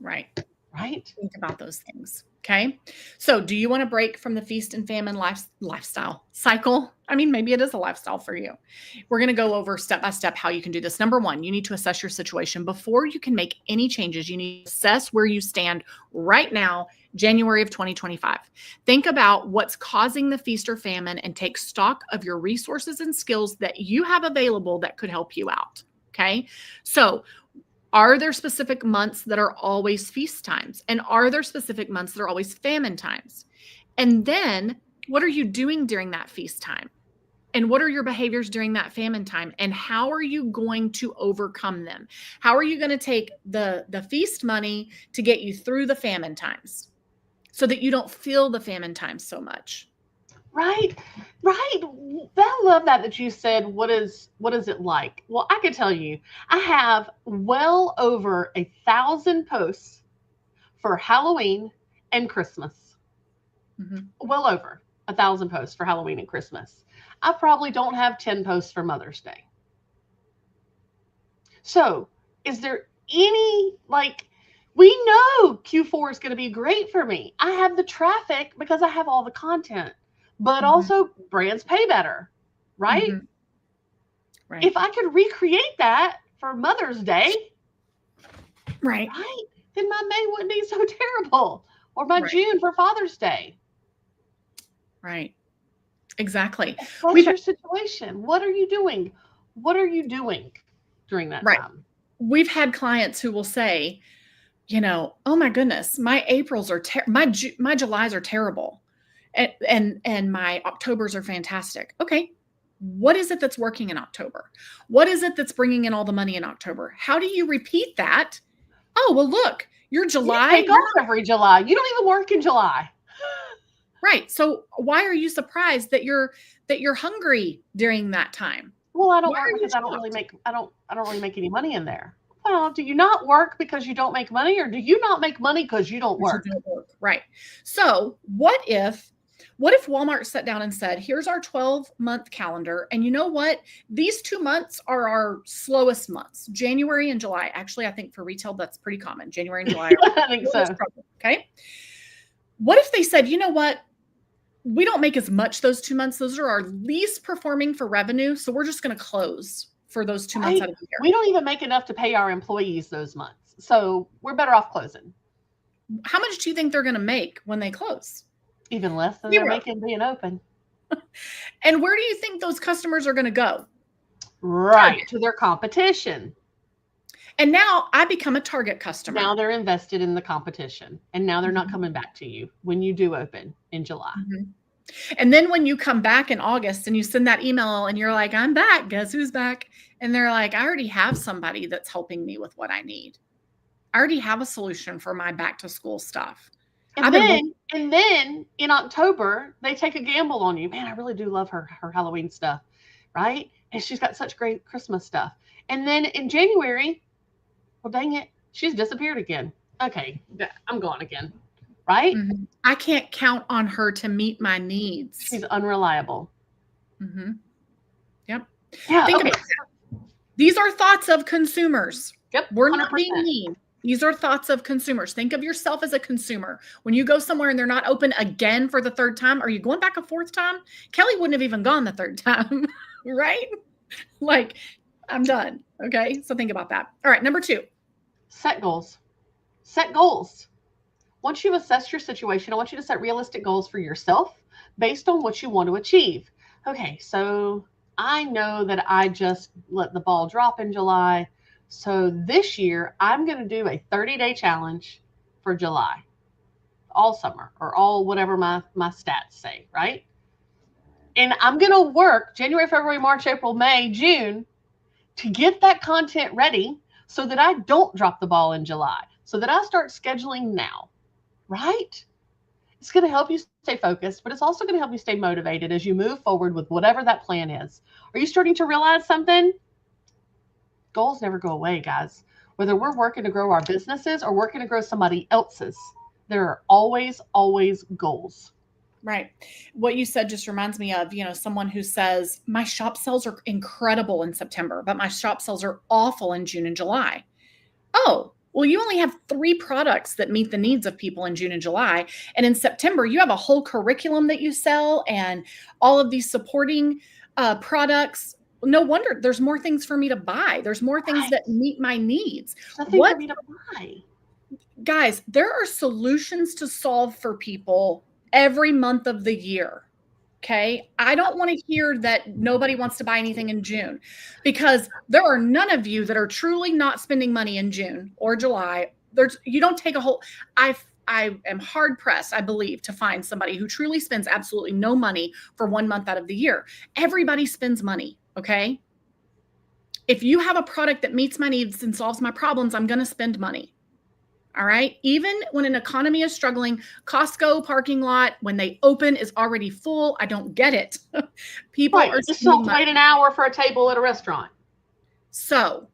Right. Right. Think about those things. Okay. So do you want to break from the feast and famine lifestyle cycle? I mean, maybe it is a lifestyle for you. We're going to go over step by step how you can do this. Number one, you need to assess your situation. Before you can make any changes, you need to assess where you stand right now, January of 2025. Think about what's causing the feast or famine and take stock of your resources and skills that you have available that could help you out. Okay. So are there specific months that are always feast times? And are there specific months that are always famine times? And then what are you doing during that feast time? And what are your behaviors during that famine time? And how are you going to overcome them? How are you going to take the feast money to get you through the famine times so that you don't feel the famine times so much? Right. I love that you said, what is it like? Well, I can tell you, I have well over 1,000 posts for Halloween and Christmas. Mm-hmm. Well over 1,000 posts for Halloween and Christmas. I probably don't have 10 posts for Mother's Day. So is there any, we know Q4 is going to be great for me. I have the traffic because I have all the content, but also brands pay better, right? Mm-hmm. Right. If I could recreate that for Mother's Day, right, then my May wouldn't be so terrible, or my June for Father's Day. Right. Exactly. What's your situation? What are you doing? What are you doing during that time? We've had clients who will say, oh my goodness, my Aprils are my Julys are terrible, and my Octobers are fantastic. Okay, what is it that's working in October? What is it that's bringing in all the money in October? How do you repeat that? Oh well, look, your July. You take off every July. You don't even work in July. Right. So why are you surprised that you're hungry during that time? Well, I don't work because I don't really make any money in there. Well, do you not work because you don't make money, or do you not make money because you don't work? Right. So what if Walmart sat down and said, here's our 12-month calendar. And you know what? These 2 months are our slowest months, January and July. Actually, I think for retail, that's pretty common. January and July. I think so. Okay. What if they said, you know what? We don't make as much those 2 months. Those are our least performing for revenue. So we're just going to close for those 2 months out of the year. We don't even make enough to pay our employees those months. So we're better off closing. How much do you think they're going to make when they close? Even less than they're making being open. And where do you think those customers are going to go? Right. To their competition. And now I become a Target customer. Now they're invested in the competition. And now they're not coming back to you when you do open in July. Mm-hmm. And then when you come back in August and you send that email and you're like, I'm back. Guess who's back? And they're like, I already have somebody that's helping me with what I need. I already have a solution for my back to school stuff. And then in October, they take a gamble on you. Man, I really do love her Halloween stuff, right? And she's got such great Christmas stuff. And then in January, well, dang it, she's disappeared again. Okay, I'm gone again, right? Mm-hmm. I can't count on her to meet my needs. She's unreliable. Mm-hmm. Yep. Yeah. Think Okay. about that. These are thoughts of consumers. Yep. We're not 100%. being mean. These are thoughts of consumers. Think of yourself as a consumer. When you go somewhere and they're not open again for the third time, are you going back a fourth time? Kelli wouldn't have even gone the third time, right? Like, I'm done. Okay. So think about that. All right. Number 2. Set goals. Set goals. Once you've assessed your situation, I want you to set realistic goals for yourself based on what you want to achieve. Okay, so I know that I just let the ball drop in July. So this year, I'm going to do a 30-day challenge for July, all summer, or all whatever my stats say, right? And I'm going to work January, February, March, April, May, June to get that content ready so that I don't drop the ball in July, so that I start scheduling now, right? It's going to help you stay focused, but it's also going to help you stay motivated as you move forward with whatever that plan is. Are you starting to realize something? Goals never go away, guys. Whether we're working to grow our businesses or working to grow somebody else's, there are always, always goals. Right. What you said just reminds me of, someone who says, my shop sales are incredible in September, but my shop sales are awful in June and July. Oh, well, you only have 3 products that meet the needs of people in June and July. And in September, you have a whole curriculum that you sell and all of these supporting products. No wonder there's more things for me to buy. There's more things that meet my needs. Nothing for me to buy. Guys, there are solutions to solve for people every month of the year. Okay. I don't want to hear that nobody wants to buy anything in June, because there are none of you that are truly not spending money in June or July. You don't take a whole, I am hard pressed, I believe, to find somebody who truly spends absolutely no money for 1 month out of the year. Everybody spends money. Okay. If you have a product that meets my needs and solves my problems, I'm going to spend money. All right. Even when an economy is struggling, Costco parking lot, when they open, is already full. I don't get it. People are just don't wait an hour for a table at a restaurant. So,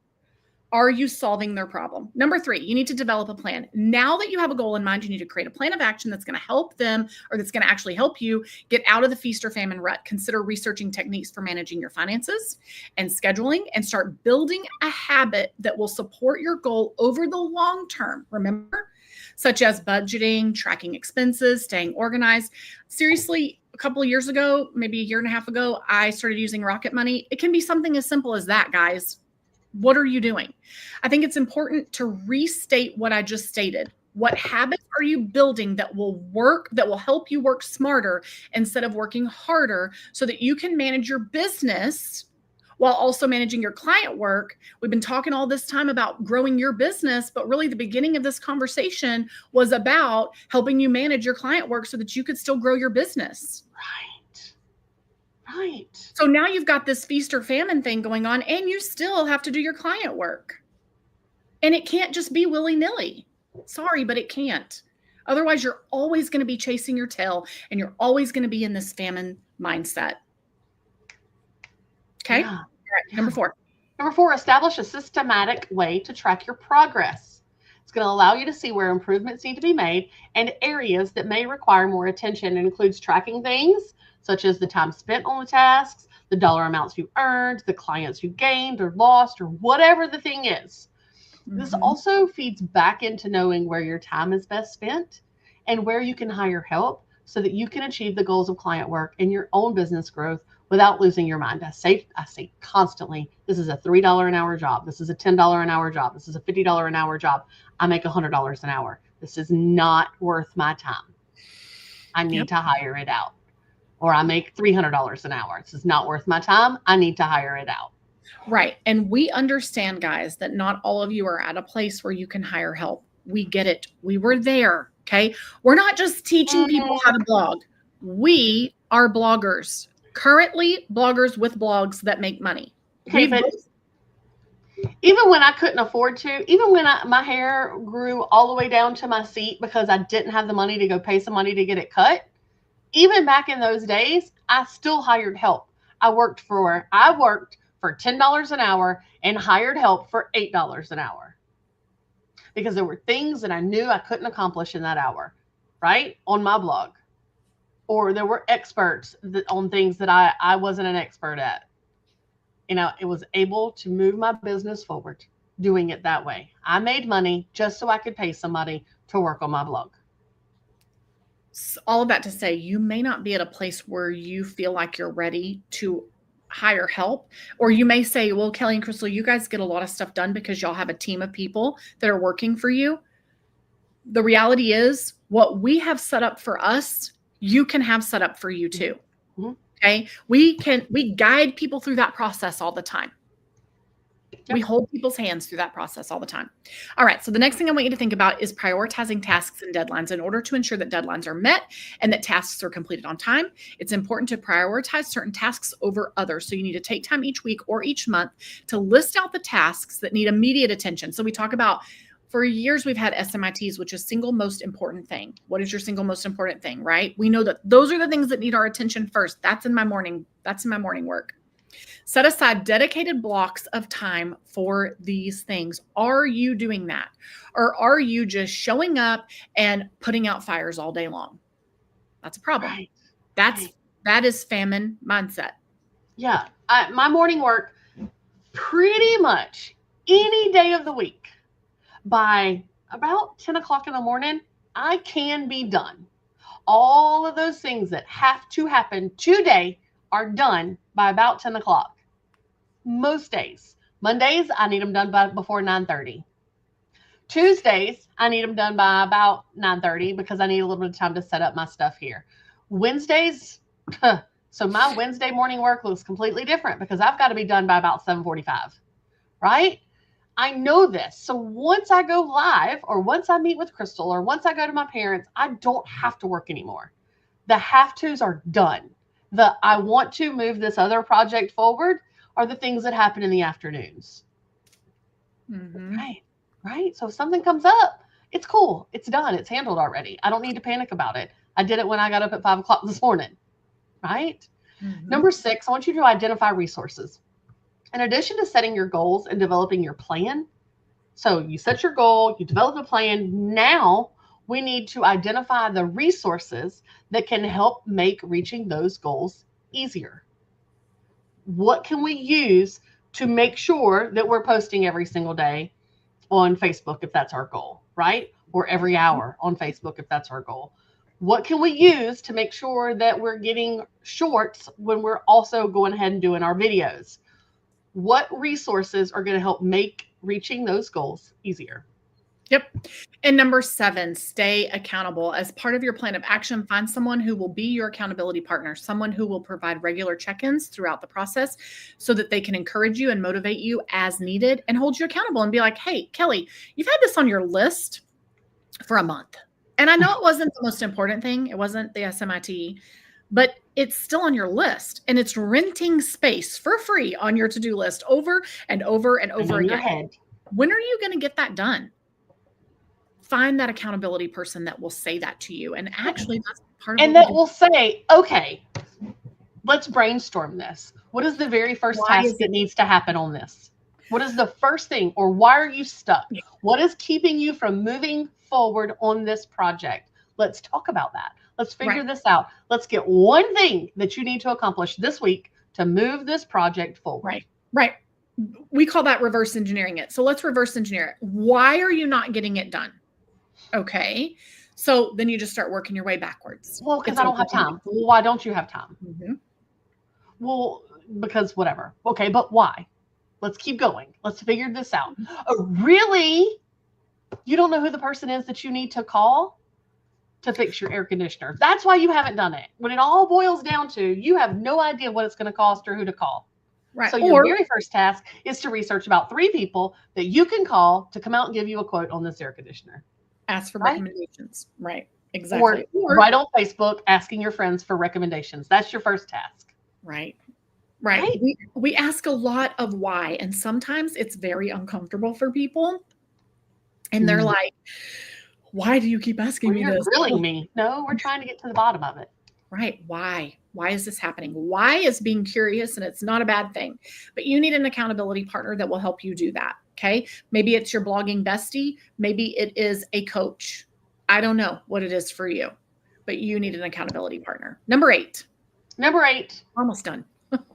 are you solving their problem? Number 3, you need to develop a plan. Now that you have a goal in mind, you need to create a plan of action that's going to help them, or that's going to actually help you get out of the feast or famine rut. Consider researching techniques for managing your finances and scheduling, and start building a habit that will support your goal over the long term. Remember, such as budgeting, tracking expenses, staying organized. Seriously, a couple of years ago, maybe a year and a half ago, I started using Rocket Money. It can be something as simple as that, guys. What are you doing? I think it's important to restate what I just stated. What habits are you building that will work, that will help you work smarter instead of working harder, so that you can manage your business while also managing your client work? We've been talking all this time about growing your business, but really the beginning of this conversation was about helping you manage your client work so that you could still grow your business. Right. So now you've got this feast or famine thing going on, and you still have to do your client work. And it can't just be willy-nilly. Sorry, but it can't. Otherwise, you're always going to be chasing your tail, and you're always going to be in this famine mindset. Okay? Yeah. All right, number 4. Number 4, establish a systematic way to track your progress. It's going to allow you to see where improvements need to be made and areas that may require more attention. It includes tracking things such as the time spent on the tasks, the dollar amounts you earned, the clients you gained or lost, or whatever the thing is. Mm-hmm. This also feeds back into knowing where your time is best spent and where you can hire help so that you can achieve the goals of client work and your own business growth without losing your mind. I say constantly, this is a $3 an hour job. This is a $10 an hour job. This is a $50 an hour job. I make $100 an hour. This is not worth my time. I need to hire it out. Or I make $300 an hour. This is not worth my time. I need to hire it out. Right. And we understand, guys, that not all of you are at a place where you can hire help. We get it. We were there. Okay. We're not just teaching people how to blog. We are bloggers. Currently, bloggers with blogs that make money. Okay, but even when I couldn't afford to, even when my hair grew all the way down to my seat because I didn't have the money to go pay somebody to get it cut, even back in those days, I still hired help. I worked for $10 an hour and hired help for $8 an hour because there were things that I knew I couldn't accomplish in that hour, right? On my blog. or there were experts on things that I wasn't an expert at. It was able to move my business forward doing it that way. I made money just so I could pay somebody to work on my blog. All of that to say, you may not be at a place where you feel like you're ready to hire help, or you may say, well, Kelli and Crystal, you guys get a lot of stuff done because y'all have a team of people that are working for you. The reality is, what we have set up for us, you can have set up for you too. Mm-hmm. Okay. We guide people through that process all the time. Yep. We hold people's hands through that process all the time. All right. So the next thing I want you to think about is prioritizing tasks and deadlines. In order to ensure that deadlines are met and that tasks are completed on time, it's important to prioritize certain tasks over others. So you need to take time each week or each month to list out the tasks that need immediate attention. So we talk about, for years, we've had SMITs, which is single most important thing. What is your single most important thing, right? We know that those are the things that need our attention first. That's in my morning work. Set aside dedicated blocks of time for these things. Are you doing that? Or are you just showing up and putting out fires all day long? That's a problem. Right. That is famine mindset. Yeah. My morning work, pretty much any day of the week, by about 10 o'clock in the morning, I can be done. All of those things that have to happen today are done by about 10 o'clock. Most days. Mondays, I need them done before 9:30. Tuesdays, I need them done by about 9:30 because I need a little bit of time to set up my stuff here. Wednesdays, so my Wednesday morning work looks completely different because I've got to be done by about 7:45, right? I know this. So once I go live, or once I meet with Crystal, or once I go to my parents, I don't have to work anymore. The have-tos are done. The I want to move this other project forward are the things that happen in the afternoons. Mm-hmm. Right. So if something comes up, it's cool. It's done. It's handled already. I don't need to panic about it. I did it when I got up at 5 o'clock this morning. Right. Mm-hmm. Number 6, I want you to identify resources. In addition to setting your goals and developing your plan, so you set your goal, you develop a plan. Now we need to identify the resources that can help make reaching those goals easier. What can we use to make sure that we're posting every single day on Facebook if that's our goal, right? Or every hour on Facebook if that's our goal. What can we use to make sure that we're getting shorts when we're also going ahead and doing our videos? What resources are going to help make reaching those goals easier? Yep. And number 7, stay accountable. As part of your plan of action, find someone who will be your accountability partner, someone who will provide regular check-ins throughout the process so that they can encourage you and motivate you as needed and hold you accountable and be like, hey, Kelli, you've had this on your list for a month. And I know it wasn't the most important thing. It wasn't the SMIT, but it's still on your list, and it's renting space for free on your to-do list over and over and over again. When are you going to get that done? Find that accountability person that will say that to you. And actually, that's part of it. And that will say, okay, let's brainstorm this. What is the very first task that needs to happen on this? What is the first thing, or why are you stuck? What is keeping you from moving forward on this project? Let's talk about that. Let's figure this out. Let's get one thing that you need to accomplish this week to move this project forward. Right. We call that reverse engineering it. So let's reverse engineer it. Why are you not getting it done? Okay. So then you just start working your way backwards. Well, because I don't have time. Well, why don't you have time? Mm-hmm. Well, because whatever. Okay, but why? Let's keep going. Let's figure this out. Oh, really? You don't know who the person is that you need to call to fix your air conditioner? That's why you haven't done it. When it all boils down to, you have no idea what it's going to cost or who to call. Right. So your very first task is to research about 3 people that you can call to come out and give you a quote on this air conditioner. Ask for recommendations. Right. Exactly. Or write on Facebook asking your friends for recommendations. That's your first task. Right. We ask a lot of why, and sometimes it's very uncomfortable for people. And they're like, why do you keep asking me this? You're grilling me. No, we're trying to get to the bottom of it. Right. Why? Why is this happening? Why is being curious, and it's not a bad thing, but you need an accountability partner that will help you do that. Okay. Maybe it's your blogging bestie. Maybe it is a coach. I don't know what it is for you, but you need an accountability partner. Number 8. Number 8. Almost done.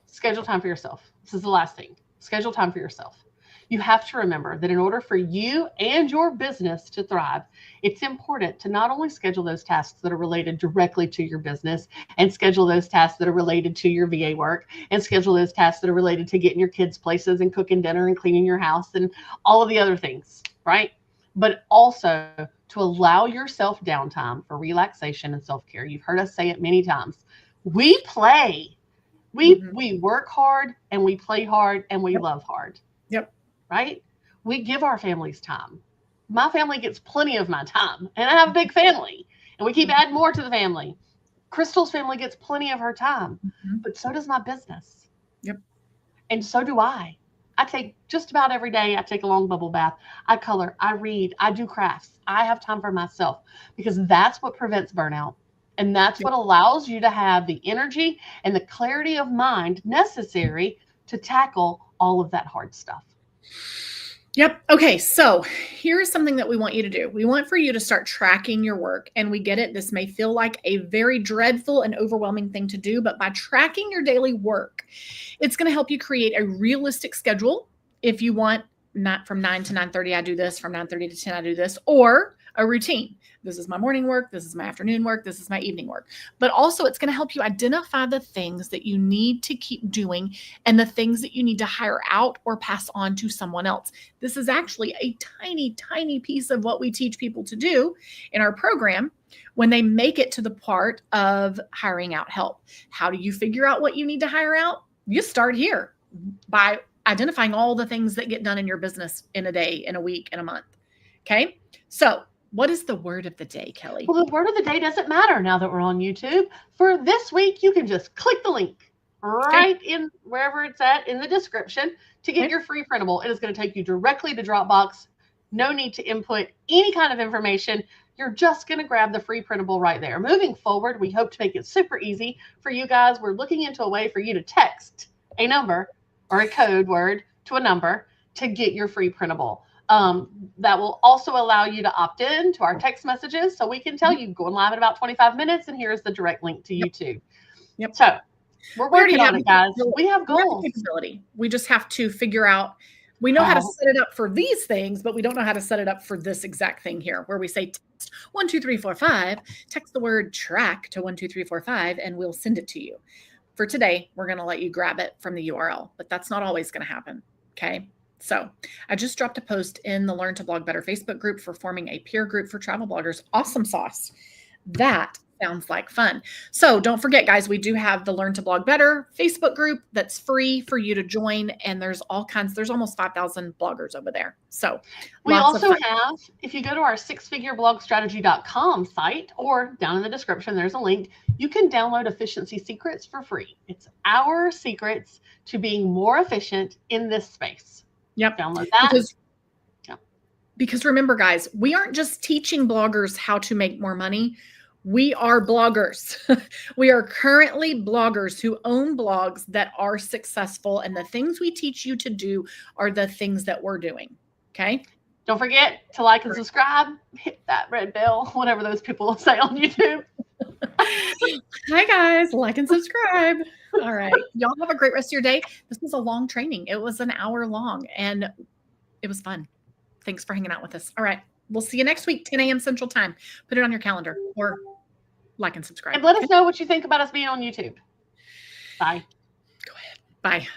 Schedule time for yourself. This is the last thing. Schedule time for yourself. You have to remember that in order for you and your business to thrive, it's important to not only schedule those tasks that are related directly to your business and schedule those tasks that are related to your VA work and schedule those tasks that are related to getting your kids places and cooking dinner and cleaning your house and all of the other things, right? But also to allow yourself downtime for relaxation and self-care. You've heard us say it many times. We play. We work hard and we play hard and we love hard. Yep. Right? We give our families time. My family gets plenty of my time, and I have a big family, and we keep adding more to the family. Crystal's family gets plenty of her time, but so does my business. Yep. And so do I. I take just about every day, I take a long bubble bath. I color, I read, I do crafts. I have time for myself because that's what prevents burnout. And that's what allows you to have the energy and the clarity of mind necessary to tackle all of that hard stuff. Yep. Okay. So here's something that we want you to do. We want for you to start tracking your work. And we get it. This may feel like a very dreadful and overwhelming thing to do, but by tracking your daily work, it's going to help you create a realistic schedule. If you want, not from 9 to 9:30, I do this, from 9:30 to 10, I do this, or a routine. This is my morning work. This is my afternoon work. This is my evening work. But also it's going to help you identify the things that you need to keep doing and the things that you need to hire out or pass on to someone else. This is actually a tiny, tiny piece of what we teach people to do in our program when they make it to the part of hiring out help. How do you figure out what you need to hire out? You start here by identifying all the things that get done in your business in a day, in a week, in a month. Okay. So what is the word of the day, Kelli? Well, the word of the day doesn't matter now that we're on YouTube. For this week, you can just click the link right in wherever it's at in the description to get your free printable. It is going to take you directly to Dropbox. No need to input any kind of information. You're just going to grab the free printable right there. Moving forward, we hope to make it super easy for you guys. We're looking into a way for you to text a number or a code word to a number to get your free printable. That will also allow you to opt in to our text messages. So we can tell you going live in about 25 minutes. And here's the direct link to YouTube. Yep. So we're working on it, guys. We have goals. We just have to figure out, we know how to set it up for these things, but we don't know how to set it up for this exact thing here where we say text 1, 2, 3, 4, 5, text the word track to 1, 2, 3, 4, 5, and we'll send it to you. For today, we're going to let you grab it from the URL, but that's not always going to happen. Okay. So I just dropped a post in the Learn to Blog Better Facebook group for forming a peer group for travel bloggers. Awesome sauce. That sounds like fun. So don't forget, guys, we do have the Learn to Blog Better Facebook group that's free for you to join. And there's there's almost 5,000 bloggers over there. So we also have, if you go to our sixfigureblogstrategy.com site or down in the description, there's a link. You can download Efficiency Secrets for free. It's our secrets to being more efficient in this space. Yep. Download that. Because remember, guys, we aren't just teaching bloggers how to make more money. We are bloggers. We are currently bloggers who own blogs that are successful. And the things we teach you to do are the things that we're doing. Okay. Don't forget to like and subscribe. Hit that red bell, whatever those people say on YouTube. Hi, guys. Like and subscribe. All right. Y'all have a great rest of your day. This was a long training. It was an hour long and it was fun. Thanks for hanging out with us. All right. We'll see you next week, 10 a.m. Central Time. Put it on your calendar or like and subscribe. And let us know what you think about us being on YouTube. Bye. Go ahead. Bye.